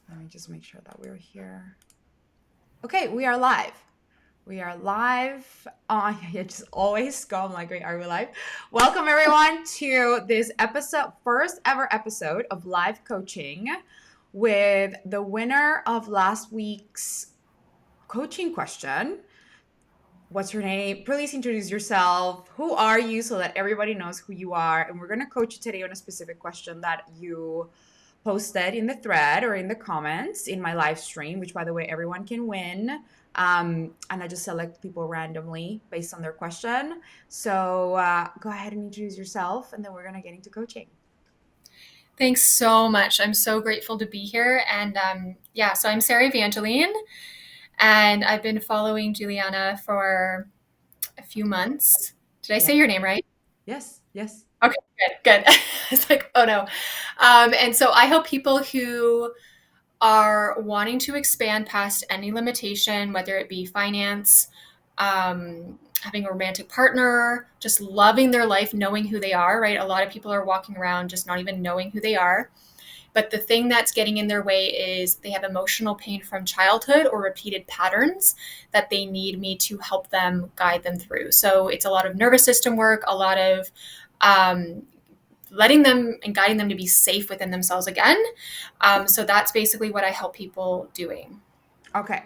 Let me just make sure that we're here. Okay, we are live. We are live. I just always go. I'm like, wait, are we live? Welcome everyone to this episode, first ever episode of live coaching with the winner of last week's coaching question. What's your name? Please introduce yourself. Who are you so that everybody knows who you are? And we're going to coach you today on a specific question that you posted in the thread or in the comments in my live stream, which by the way, everyone can win. And I just select people randomly based on their question. So go ahead and introduce yourself, and then we're going to get into coaching. Thanks so much. I'm so grateful to be here. And so I'm Sarah Evangeline, and I've been following Juliana for a few months. Did I Yeah. say your name right? Yes. Yes. Okay, good. It's like, oh no. And so I help people who are wanting to expand past any limitation, whether it be finance, having a romantic partner, just loving their life, knowing who they are, right? A lot of people are walking around just not even knowing who they are. But the thing that's getting in their way is they have emotional pain from childhood or repeated patterns that they need me to help them guide them through. So it's a lot of nervous system work, a lot of um, letting them and guiding them to be safe within themselves again. So that's basically what I help people doing. Okay.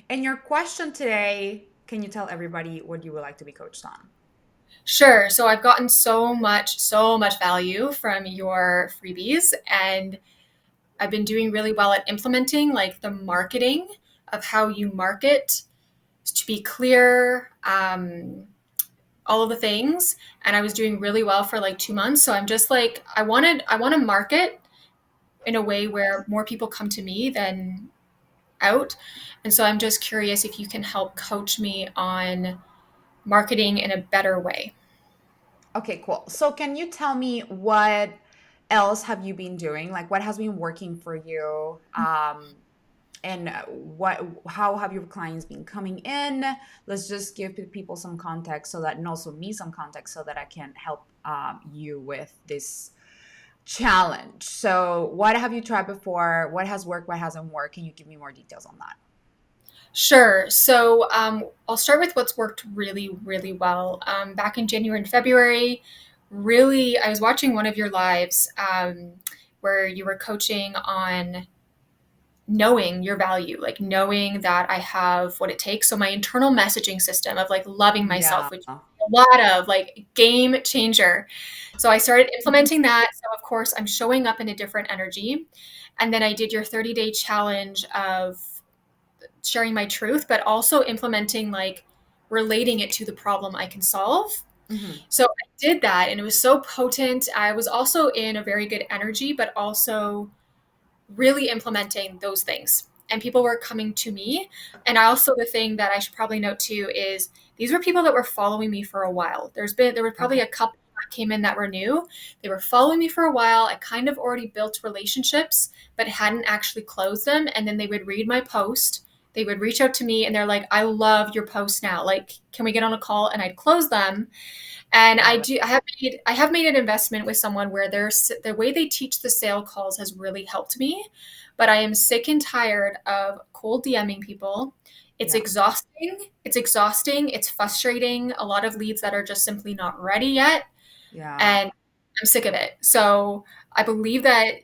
And your question today, can you tell everybody what you would like to be coached on? Sure. So I've gotten so much value from your freebies, and I've been doing really well at implementing like the marketing of how you market to be clear, all of the things. And I was doing really well for like 2 months. So I'm just like, I want to market in a way where more people come to me than out. And so I'm just curious if you can help coach me on marketing in a better way. Okay, cool. So can you tell me what else have you been doing? Like what has been working for you? And how have your clients been coming in? Let's just give people some context so that, and also me some context so that I can help you with this challenge. So what have you tried before? What has worked? What hasn't worked? Can you give me more details on that? Sure. So I'll start with what's worked really well. Back in January and February, really, I was watching one of your lives where you were coaching on knowing your value, like knowing that I have what it takes. So my internal messaging system of like loving Yeah. myself, which a lot of like game changer. So I started implementing that. So of course I'm showing up in a different energy. And then I did your 30-day challenge of sharing my truth, but also implementing like relating it to the problem I can solve. Hmm. So I did that and it was so potent. I was also in a very good energy, but also really implementing those things. And people were coming to me. And also the thing that I should probably note too is these were people that were following me for a while. There were probably Okay. a couple that came in that were new. They were following me for a while. I kind of already built relationships, but hadn't actually closed them. And then they would read my post. They would reach out to me and they're like, I love your post now. Like, can we get on a call? And I'd close them. And Love it. I have made an investment with someone where the way they teach the sale calls has really helped me, but I am sick and tired of cold DMing people. It's Yeah. exhausting. It's exhausting. It's frustrating. A lot of leads that are just simply not ready yet, Yeah. and I'm sick of it. So I believe that,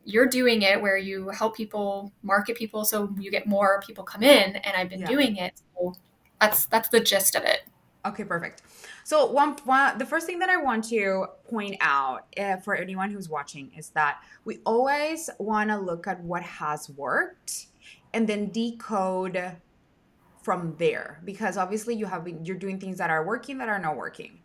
you're doing it where you help people market people so you get more people come in, and I've been Yeah. doing it. So that's the gist of it. Okay, perfect. So the first thing that I want to point out for anyone who's watching is that we always want to look at what has worked and then decode from there because obviously you're doing things that are working that are not working.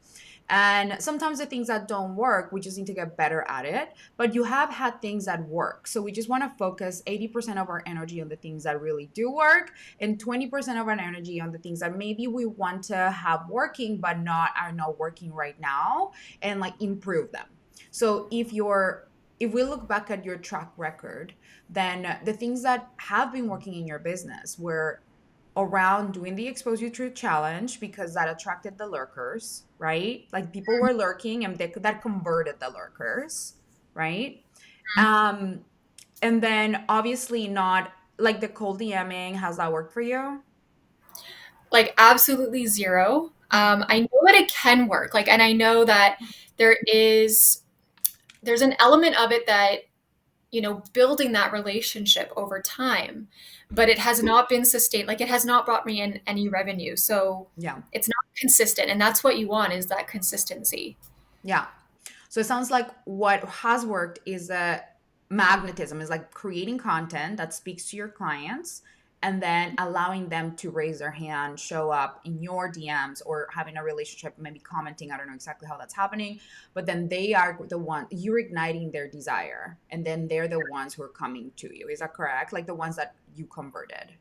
And sometimes the things that don't work, we just need to get better at it. But you have had things that work. So we just want to focus 80% of our energy on the things that really do work and 20% of our energy on the things that maybe we want to have working but not are not working right now and like improve them. So if we look back at your track record, then the things that have been working in your business were around doing the expose you truth challenge because that attracted the lurkers, right? Like people were lurking and that converted the lurkers, right? um And then obviously not like the cold DMing, how's that work for you? Like absolutely zero. I know that it can work. Like, and I know that there is there's an element of it that, building that relationship over time, but it has not been sustained. Like, it has not brought me in any revenue. So Yeah. it's not consistent. And that's what you want, is that consistency. Yeah. So it sounds like what has worked is magnetism, is like creating content that speaks to your clients and then allowing them to raise their hand, show up in your DMs or having a relationship, maybe commenting. I don't know exactly how that's happening, but then they are the one, you're igniting their desire. And then they're the ones who are coming to you. Is that correct? Like the ones that you converted.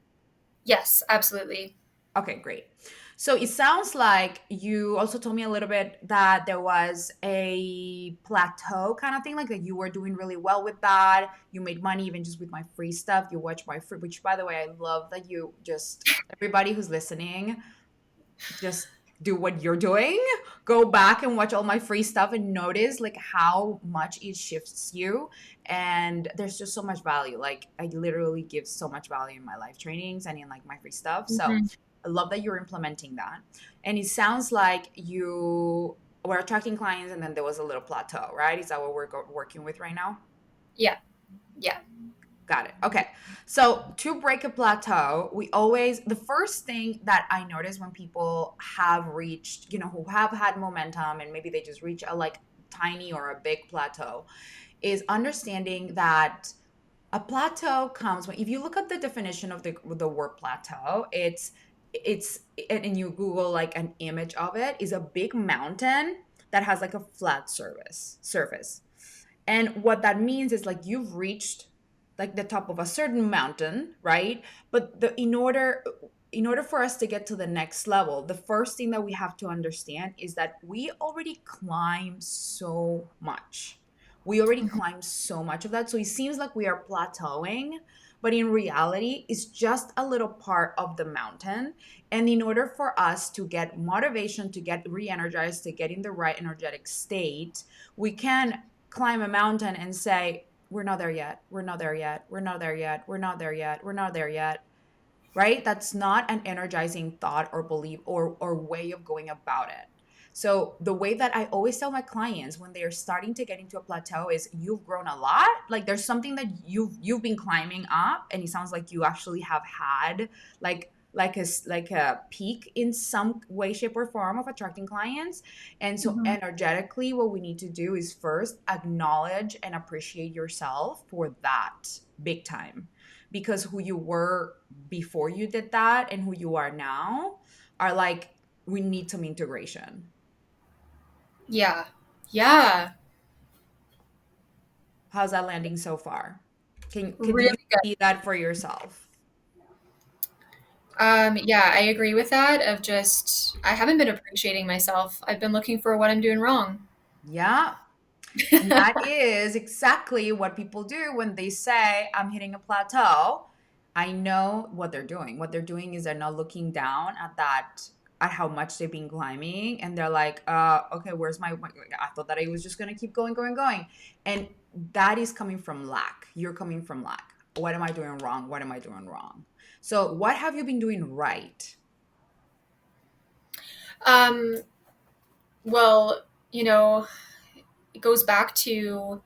Yes, absolutely. Okay, great. So it sounds like you also told me a little bit that there was a plateau kind of thing, like that you were doing really well with that. You made money even just with my free stuff. You watch my free, which by the way, I love that you just, everybody who's listening, just do what you're doing. Go back and watch all my free stuff and notice like how much it shifts you. And there's just so much value. Like I literally give so much value in my live trainings and in like my free stuff. So Mhm. I love that you're implementing that. And it sounds like you were attracting clients and then there was a little plateau, right? Is that what we're working with right now? Yeah. Yeah. Got it. Okay. So to break a plateau, we always, the first thing that I notice when people have reached, who have had momentum and maybe they just reach a like tiny or a big plateau is understanding that a plateau comes when, if you look at the definition of the word plateau, it's and you Google like an image of it, is a big mountain that has like a flat surface. And what that means is like you've reached like the top of a certain mountain, right? But in order for us to get to the next level, the first thing that we have to understand is that we already climb so much. We already Mhm. climbed so much of that. So it seems like we are plateauing, but in reality, it's just a little part of the mountain. And in order for us to get motivation, to get re energized, to get in the right energetic state, we can climb a mountain and say, we're not there yet. We're not there yet. We're not there yet. We're not there yet. We're not there yet. Right? That's not an energizing thought or belief or way of going about it. So the way that I always tell my clients when they are starting to get into a plateau is you've grown a lot. Like there's something that you've been climbing up and it sounds like you actually have had like a peak in some way shape or form of attracting clients. And so Mhm. energetically what we need to do is first acknowledge and appreciate yourself for that big time, because who you were before you did that and who you are now are like, we need some integration. Yeah. Yeah. How's that landing so far? Can Really you good. see that for yourself? Yeah, I agree with that. Of just, I haven't been appreciating myself. I've been looking for what I'm doing wrong. Yeah. And that is exactly what people do when they say, I'm hitting a plateau. I know what they're doing. What they're doing is they're not looking down at how much they've been climbing. And they're like, okay, where's I thought that I was just going to keep going, going, going. And that is coming from lack. You're coming from lack. What am I doing wrong? What am I doing wrong? So, what have you been doing right? Um, well, it goes back to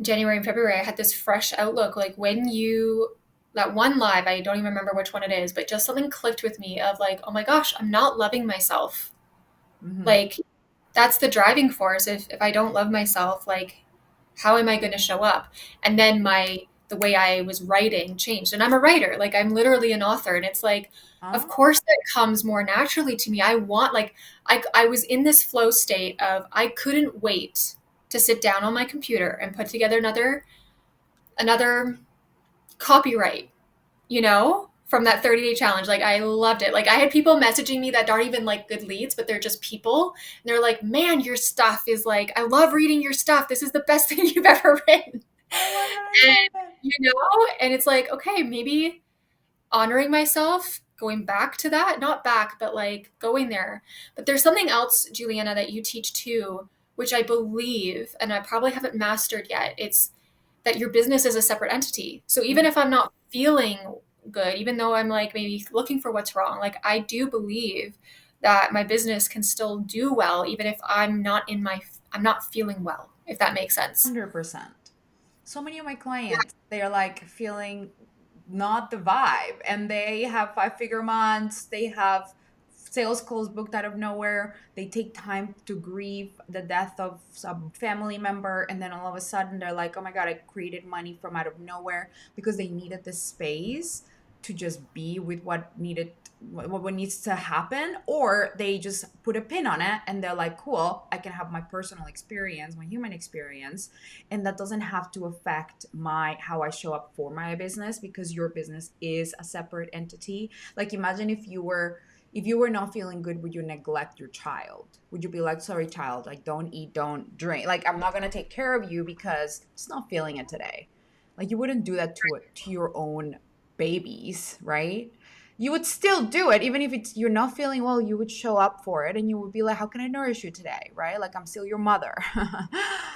January and February. I had this fresh outlook. Like that one live, I don't even remember which one it is, but just something clicked with me of like, oh my gosh, I'm not loving myself. Mm-hmm. Like, that's the driving force. If I don't love myself, like, how am I going to show up? And then the way I was writing changed. And I'm a writer, like I'm literally an author. And it's like, of Huh? course that comes more naturally to me. I want like I was in this flow state of I couldn't wait to sit down on my computer and put together another copyright, from that 30-day challenge. Like I loved it. Like I had people messaging me that aren't even like good leads, but they're just people. And they're like, man, your stuff is like, I love reading your stuff. This is the best thing you've ever written. I love And, it. and it's like, okay, maybe honoring myself, going back to that, not back, but like going there. But there's something else, Juliana, that you teach too, which I believe, and I probably haven't mastered yet. It's that your business is a separate entity. So even if I'm not feeling good, even though I'm like maybe looking for what's wrong, like I do believe that my business can still do well even if I'm not feeling well, if that makes sense. 100%. So many of my clients, they're like feeling not the vibe, and they have 5-figure months, they have sales calls booked out of nowhere, they take time to grieve the death of some family member, and then all of a sudden they're like, oh my god, I created money from out of nowhere because they needed the space to just be with what needs to happen, or they just put a pin on it and they're like, cool, I can have my personal experience, my human experience, and that doesn't have to affect my how I show up for my business, because your business is a separate entity. Like, imagine if you were not feeling good, would you neglect your child? Would you be like, sorry child, like don't eat, don't drink, like I'm not going to take care of you because it's not feeling it today? Like, you wouldn't do that to your own babies, right? You would still do it even if you're not feeling well. You would show up for it and you would be like, how can I nourish you today, right? Like, I'm still your mother.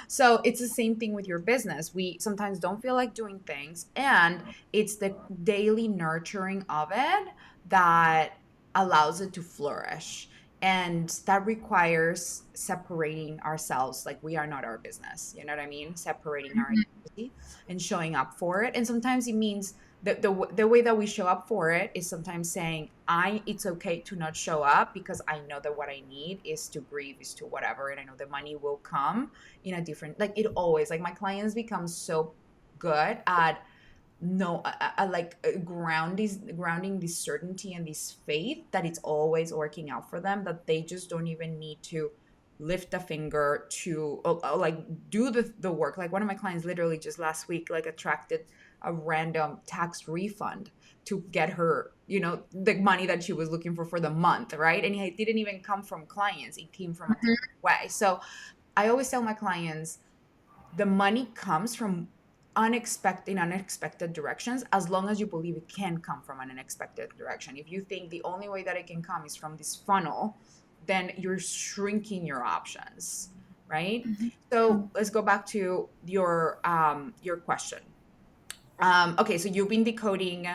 So it's the same thing with your business. We sometimes don't feel like doing things, and it's the daily nurturing of it that allows it to flourish. And that requires separating ourselves. Like, we are not our business, you know what I mean? Separating our Mhm. identity and showing up for it. And sometimes it means the way that we show up for it is sometimes saying, it's okay to not show up because I know that what I need is to grieve, is to whatever, and I know the money will come in a different, like, it always, like, my clients become so good at no like grounding this certainty and this faith that it's always working out for them, that they just don't even need to lift a finger to like do the work. Like, one of my clients literally just last week like attracted a random tax refund to get her, the money that she was looking for the month, right? And it didn't even come from clients, it came from a different Mhm. way. So I always tell my clients, the money comes from unexpected directions, as long as you believe it can come from an unexpected direction. If you think the only way that it can come is from this funnel, then you're shrinking your options, right? Mhm. So let's go back to your question. Okay, so you've been decoding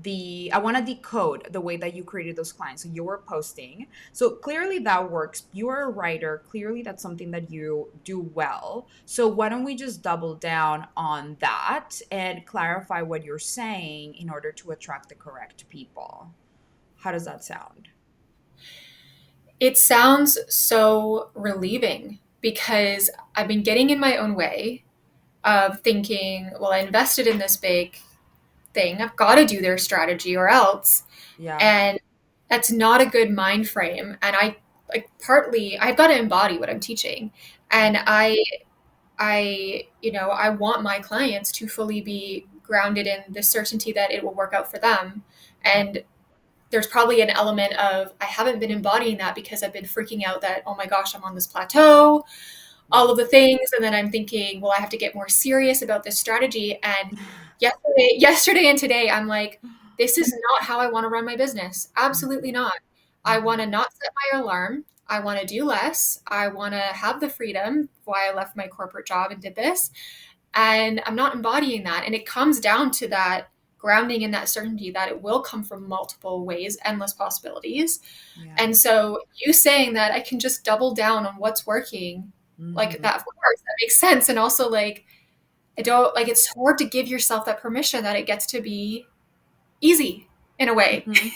I want to decode the way that you created those clients. So you were posting. So clearly that works. You're a writer. Clearly that's something that you do well. So why don't we just double down on that and clarify what you're saying in order to attract the correct people? How does that sound? It sounds so relieving because I've been getting in my own way of thinking, well, I invested in this big thing. I've got to do their strategy or else. Yeah. And that's not a good mind frame. And I like partly I've got to embody what I'm teaching. And I want my clients to fully be grounded in the certainty that it will work out for them. And there's probably an element of I haven't been embodying that because I've been freaking out that, oh my gosh, I'm on this plateau, all of the things. And then I'm thinking, well, I have to get more serious about this strategy. And yesterday and today, I'm like, this is not how I want to run my business. Absolutely not. I want to Mhm. not set my alarm. I want to do less. I want to have the freedom why I left my corporate job and did this. And I'm not embodying that. And it comes down to that grounding in that certainty that it will come from multiple ways, endless possibilities. Yeah. And so you saying that I can just double down on what's working, like Mhm. that, of course, that makes sense. And also like I don't like it's hard to give yourself that permission that it gets to be easy in a way. Mhm.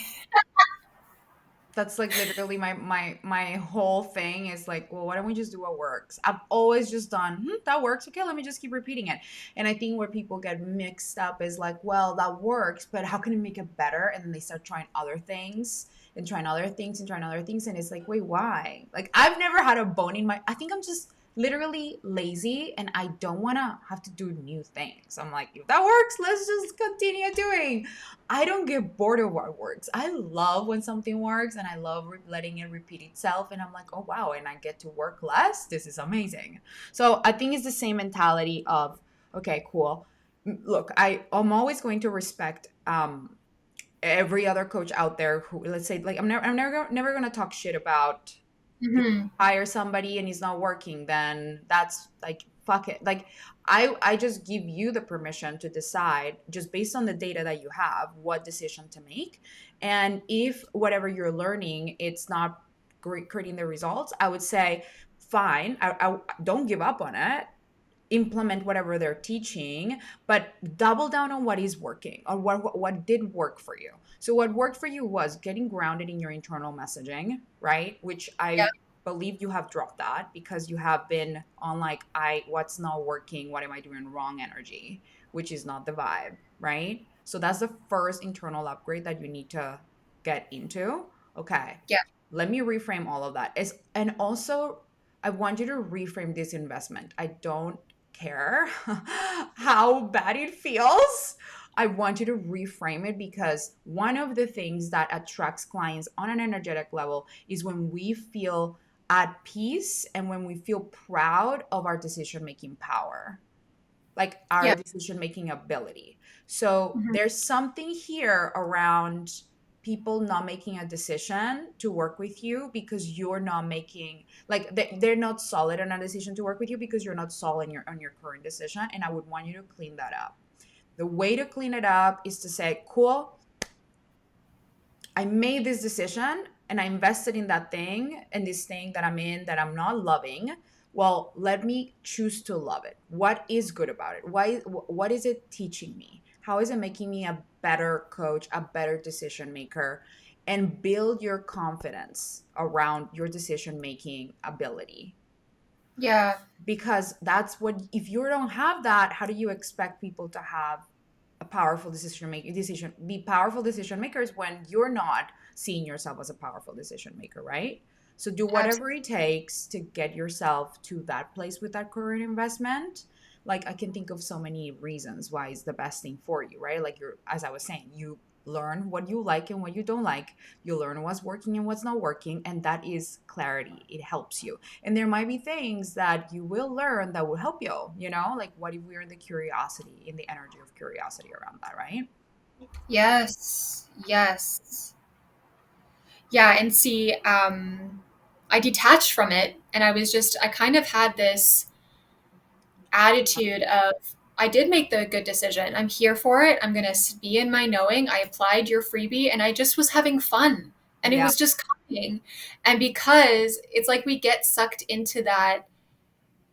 That's like literally my whole thing is like, well, why don't we just do what works? I've always just done, that works, okay, let me just keep repeating it. And I think where people get mixed up is like, well, that works, but how can we make it better? And then they start trying other things and trying other things and trying other things, and it's like, wait, why? Like, I've never had a bone in my, I think I'm just literally lazy and I don't want to have to do new things. I'm like, if that works, let's just continue doing. I don't get bored of what works. I love when something works and I love letting it repeat itself. And I'm like, oh, wow. And I get to work less. This is amazing. So I think it's the same mentality of, okay, cool. Look, I'm always going to respect every other coach out there who, let's say, like, I'm never going to talk shit about, if you Hmm. hire somebody and he's not working, then that's like, fuck it. Like, I just give you the permission to decide, just based on the data that you have, what decision to make. And if whatever you're learning, it's not creating the results, I would say, fine, I don't give up on it, implement whatever they're teaching, but double down on what is working, or what did work for you. So what worked for you was getting grounded in your internal messaging, right? Which Yeah. I believe you have dropped that, because you have been on like, I what's not working, what am I doing wrong energy, which is not the vibe, right? So that's the first internal upgrade that you need to get into. Okay, Yeah. let me reframe all of that. Is and also, I want you to reframe this investment. I don't care how bad it feels. I want you to reframe it, because one of the things that attracts clients on an energetic level is when we feel at peace and when we feel proud of our decision making power, like our Yeah. decision making ability. So Mhm. there's something here around people not making a decision to work with you because you're not making, like they're not solid on a decision to work with you because you're not solid on your current decision. And I would want you to clean that up. The way to clean it up is to say, cool, I made this decision and I invested in that thing and this thing that I'm in that I'm not loving. Well, let me choose to love it. What is good about it? What is it teaching me? How is it making me a better coach, a better decision maker? And build your confidence around your decision making ability, Yeah. because that's what, if you don't have that, how do you expect people to have a powerful decision be powerful decision makers when you're not seeing yourself as a powerful decision maker, right? So do whatever Absolutely. it takes to get yourself to that place with that current investment. Like, I can think of so many reasons why it's the best thing for you, right? Like, you're, as I was saying, you learn what you like and what you don't like, you learn what's working and what's not working, and that is clarity. It helps you. And there might be things that you will learn that will help you, like, what if we're in the curiosity, in the energy of curiosity around that, right? Yes. Yes. Yeah. And see, I detached from it and I kind of had this attitude of, I did make the good decision. I'm here for it. I'm going to be in my knowing. I applied your freebie and I just was having fun and it Yeah, was just coming. And because it's like we get sucked into that,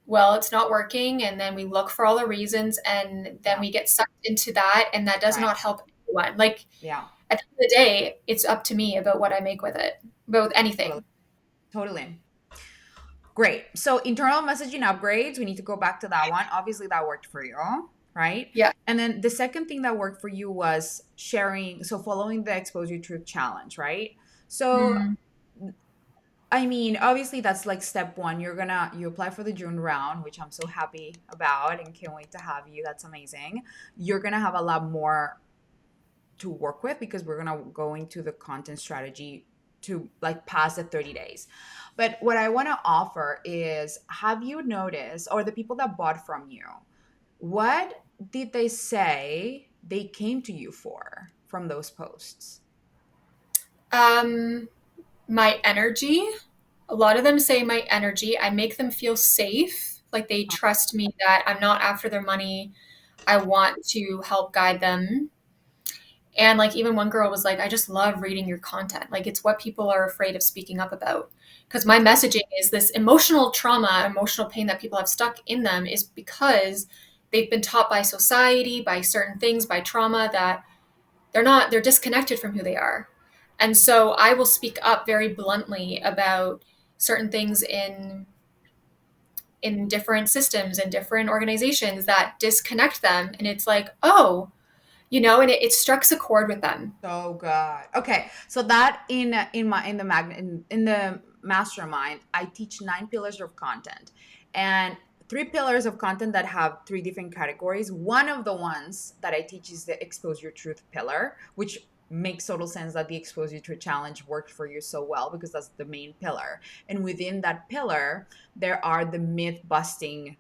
well, it's not working. And then we look for all the reasons and then yeah, we get sucked into that. And that does right. not help anyone. Like Yeah, at the end of the day, it's up to me about what I make with it, about totally. anything. Totally. Great. So internal messaging upgrades, we need to go back to that one. Obviously, that worked for you, right? Yeah. And then the second thing that worked for you was sharing, so following the Expose Your Truth challenge, right? So Mm, I mean, obviously that's like step one. You apply for the June round, which I'm so happy about and can't wait to have you. That's amazing. You're gonna have a lot more to work with, because we're gonna go into the content strategy to like past the 30 days. But what I want to offer is, have you noticed, or the people that bought from you, what did they say they came to you for from those posts? um, my energy. A lot of them say my energy. I make them feel safe, like they trust me that I'm not after their money. I want to help guide them. And like even one girl was like, I just love reading your content. Like it's what people are afraid of speaking up about. Because my messaging is this emotional trauma, emotional pain that people have stuck in them is because they've been taught by society, by certain things, by trauma that they're disconnected from who they are. And so I will speak up very bluntly about certain things in different systems and different organizations that disconnect them. And it's like, oh, and it strikes a chord with them. So good. Okay, so that in the mastermind, I teach 9 pillars of content, and 3 pillars of content that have 3 different categories. One of the ones that I teach is the expose your truth pillar, which makes total sense that the expose your truth challenge worked for you so well, because that's the main pillar. And within that pillar, there are the myth busting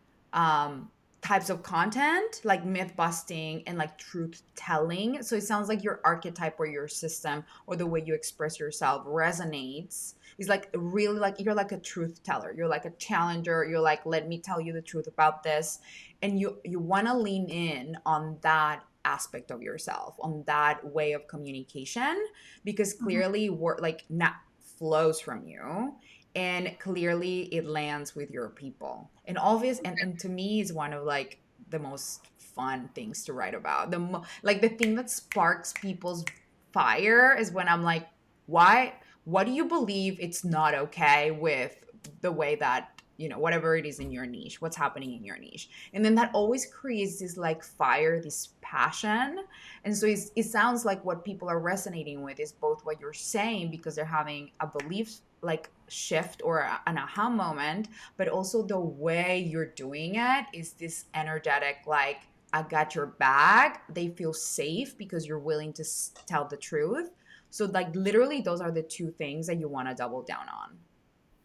types of content like myth busting and like truth telling. So it sounds like your archetype or your system or the way you express yourself resonates. Is like really like you're like a truth teller. You're like a challenger. You're like, let me tell you the truth about this. And you want to lean in on that aspect of yourself, on that way of communication, because Mhm. clearly work like not flows from you, and clearly it lands with your people, and obvious, and to me is one of like the most fun things to write about. Like the thing that sparks people's fire is when I'm like, why, what do you believe it's not okay with the way that, whatever it is in your niche, what's happening in your niche. And then that always creates this like fire, this passion. And so it sounds like what people are resonating with is both what you're saying, because they're having a belief like shift or an aha moment, but also the way you're doing it is this energetic, like, I got your back. They feel safe because you're willing to tell the truth. So, like, literally, those are the two things that you want to double down on.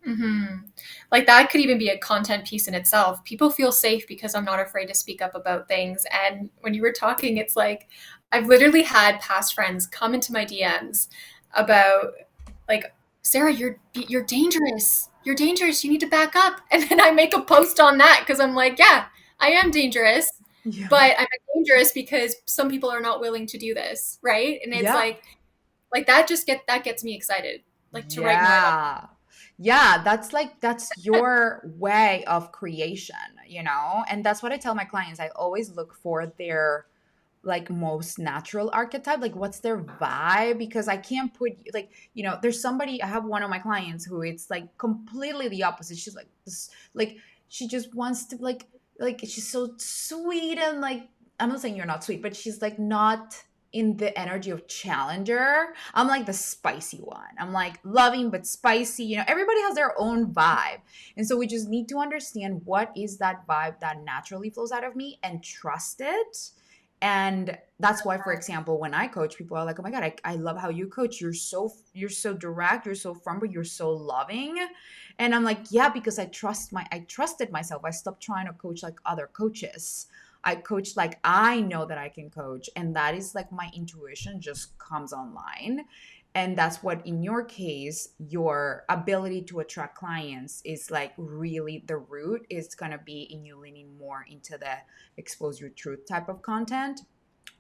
Mm-hmm. Like that could even be a content piece in itself. People feel safe because I'm not afraid to speak up about things. And when you were talking, it's like I've literally had past friends come into my DMs about like, Sarah, you're dangerous. You're dangerous. You need to back up. And then I make a post on that because I'm like, yeah, I am dangerous, Yeah. but I'm dangerous because some people are not willing to do this, right? And it's Yeah. like that just that gets me excited, like to write more about. Yeah. Yeah, that's like that's your way of creation, And that's what I tell my clients. I always look for their like most natural archetype, like what's their vibe, because I can't put like, there's somebody, I have one of my clients who it's like completely the opposite. She's like this, like she just wants to like she's so sweet, and like, I'm not saying you're not sweet, but she's like not in the energy of challenger. I'm like the spicy one. I'm like loving but spicy. Everybody has their own vibe. And so we just need to understand what is that vibe that naturally flows out of me and trust it. And that's why, for example, when I coach, people are like, oh my God, I love how you coach. You're so direct, you're so firm, but you're so loving. And I'm like, yeah, because I trusted myself. I stopped trying to coach like other coaches. I coach like I know that I can coach. And that is like my intuition just comes online. And that's what, in your case, your ability to attract clients is like really the root is going to be in you leaning more into the expose your truth type of content,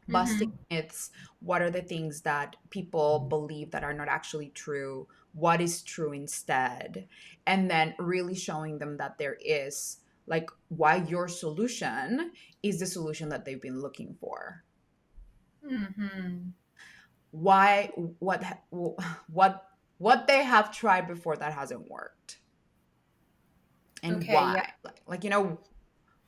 busting Mm-hmm. myths. What are the things that people believe that are not actually true? What is true instead? And then really showing them that there is like why your solution is the solution that they've been looking for. Mm-hmm. Why, what what they have tried before that hasn't worked, and Okay, why. yeah.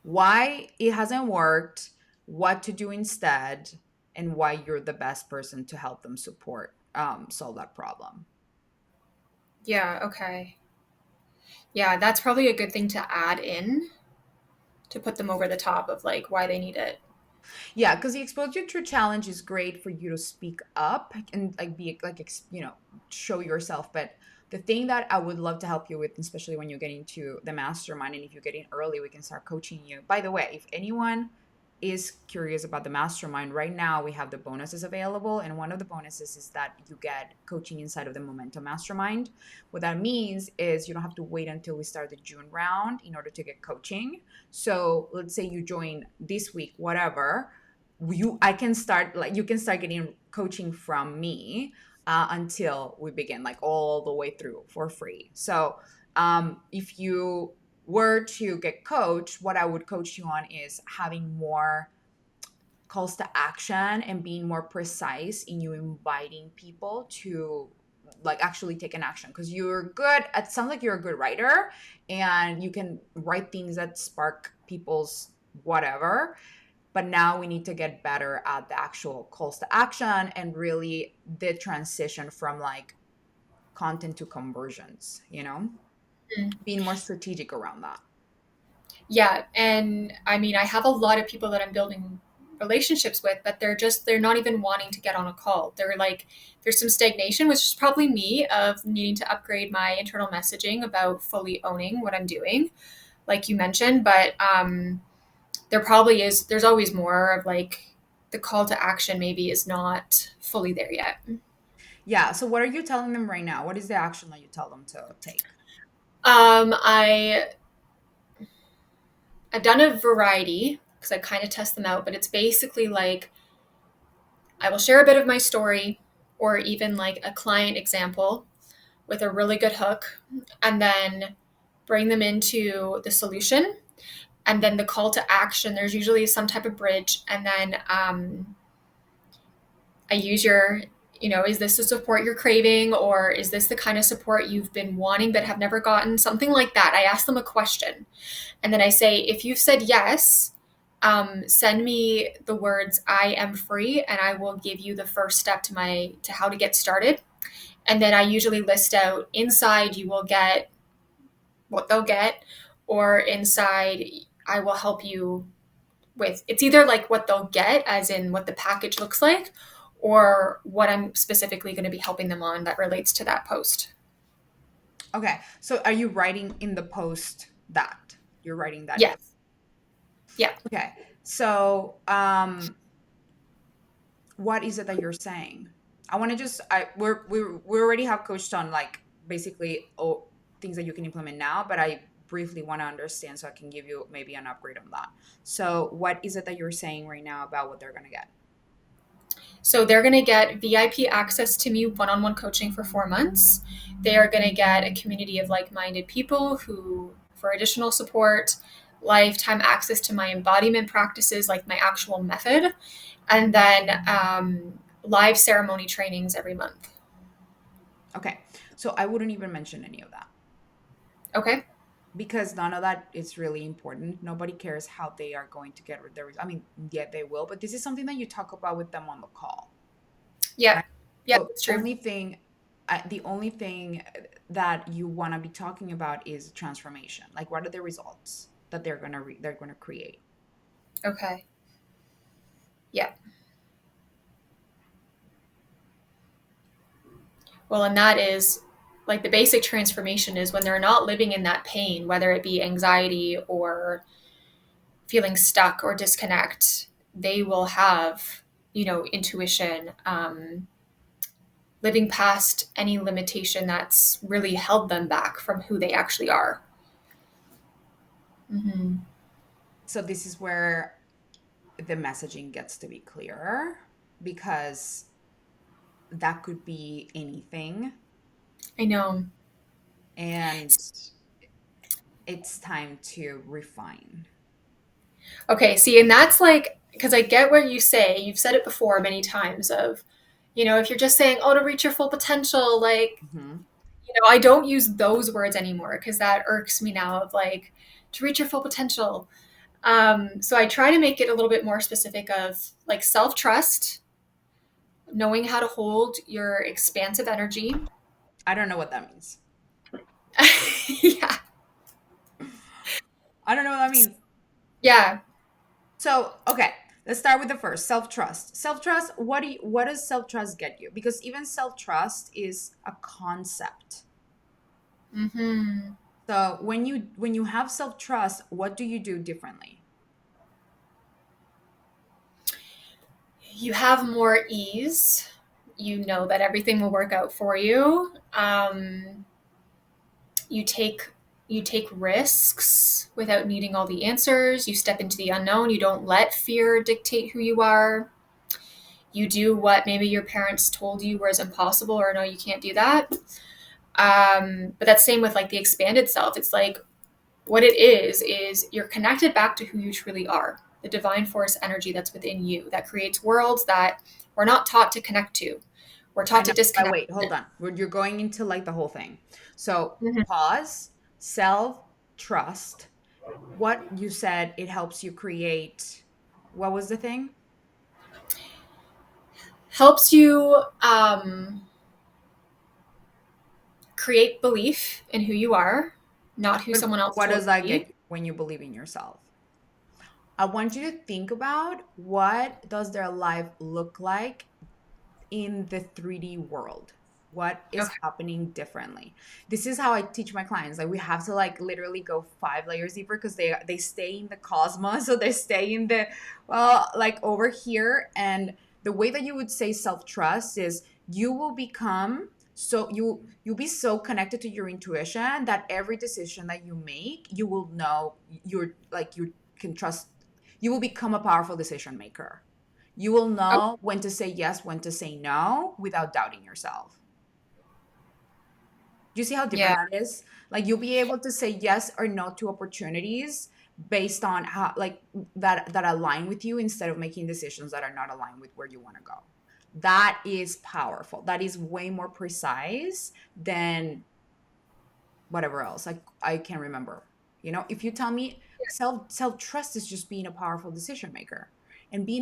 Why it hasn't worked, what to do instead, and why you're the best person to help them support solve that problem. Yeah, okay. Yeah, that's probably a good thing to add in to put them over the top of like why they need it. Yeah, because the exposure to challenge is great for you to speak up and like be like show yourself. But the thing that I would love to help you with, especially when you're getting to the mastermind, and if you're getting early, we can start coaching you. By the way, if anyone is curious about the mastermind, right now we have the bonuses available, and one of the bonuses is that you get coaching inside of the momentum mastermind. What that means is you don't have to wait until we start the June round in order to get coaching. So let's say you join this week, whatever, I can start, like, you can start getting coaching from me until we begin, like all the way through for free. So if you were to get coached, what I would coach you on is having more calls to action and being more precise in you inviting people to like actually take an action, because you're good, it sounds like you're a good writer and you can write things that spark people's whatever. But now we need to get better at the actual calls to action and really the transition from like content to conversions, Mm. being more strategic around that. Yeah, and I mean, I have a lot of people that I'm building relationships with, but they're not even wanting to get on a call. They're like there's some stagnation, which is probably me of needing to upgrade my internal messaging about fully owning what I'm doing, like you mentioned, but there's always more of like the call to action maybe is not fully there yet. Yeah. So what are you telling them right now? What is the action that you tell them to take? I I've done a variety because I kind of test them out, but it's basically like I will share a bit of my story or even like a client example with a really good hook, and then bring them into the solution, and then the call to action. There's usually some type of bridge, and then I use your, is this the support you're craving, or is this the kind of support you've been wanting but have never gotten? Something like that. I ask them a question, and then I say, if you've said yes, send me the words "I am free," and I will give you the first step to how to get started. And then I usually list out inside you will get what they'll get, or inside I will help you with, it's either like what they'll get as in what the package looks like, or what I'm specifically going to be helping them on that relates to that post. Okay. So are you writing in the post that you're writing that in? Yes. Yeah. Okay. So what is it that you're saying? I want to just we already have coached on like basically things that you can implement now, but I briefly want to understand so I can give you maybe an upgrade on that. So what is it that you're saying right now about what they're gonna get? So they're going to get VIP access to me, one-on-one coaching for 4 months. They are going to get a community of like-minded people who, for additional support, lifetime access to my embodiment practices, like my actual method, and then live ceremony trainings every month. Okay. So I wouldn't even mention any of that Okay. because none of that is really important. Nobody cares how they are going to get their. I mean, yeah, they will, but this is something that you talk about with them on the call, Yeah. right? Yeah, So that's true. the only thing that you want to be talking about is transformation. Like, what are the results that they're gonna create? Okay. Yeah. Well, and that is like the basic transformation is when they're not living in that pain, whether it be anxiety or feeling stuck or disconnect, they will have, intuition, living past any limitation that's really held them back from who they actually are. Mm-hmm. So this is where the messaging gets to be clearer because that could be anything, I know. and it's time to refine. Okay, see, and that's like, because I get what you say, you've said it before many times of, if you're just saying, oh, to reach your full potential, like, Mhm. I don't use those words anymore because that irks me now of like, to reach your full potential. So I try to make it a little bit more specific of like self trust, knowing how to hold your expansive energy. I don't know what that means. Yeah. I don't know what that means. Yeah. So, okay, let's start with the first, self-trust. Self-trust, what does self-trust get you? Because even self-trust is a concept. Hmm. So, when you have self-trust, what do you do differently? You have more ease. You know that everything will work out for you. You take you take risks without needing all the answers. You step into the unknown. You don't let fear dictate who you are. You do what maybe your parents told you was impossible, or no, you can't do that. But that's same with like the expanded self. It's like what it is you're connected back to who you truly are, the divine force energy that's within you that creates worlds that we're not taught to connect to. We're I taught know. to disconnect. Wait, hold on. You're going into like the whole thing. So, Mhm. pause, self-trust. What you said, it helps you create, what was the thing? Helps you create belief in who you are, not who But someone else what told does you to that be. get you when you believe in yourself? I want you to think about what does their life look like in the 3D world. what is Okay. happening differently. This is how I teach my clients. Like we have to like literally go 5 layers deeper because they stay in the cosmos, so they stay in the like over here. And the way that you would say self-trust is you will become so you'll be so connected to your intuition that every decision that you make, you will know you're like you can trust, you will become a powerful decision maker. You will Oh, know when to say yes, when to say no without doubting yourself. Do you see how yeah. different that is? Like you'll be able to say yes or no to opportunities based on how like that align with you instead of making decisions that are not aligned with where you want to go. That is powerful. That is way more precise than whatever else. Like I can't remember. You know, if you tell me self trust is just being a powerful decision maker and being a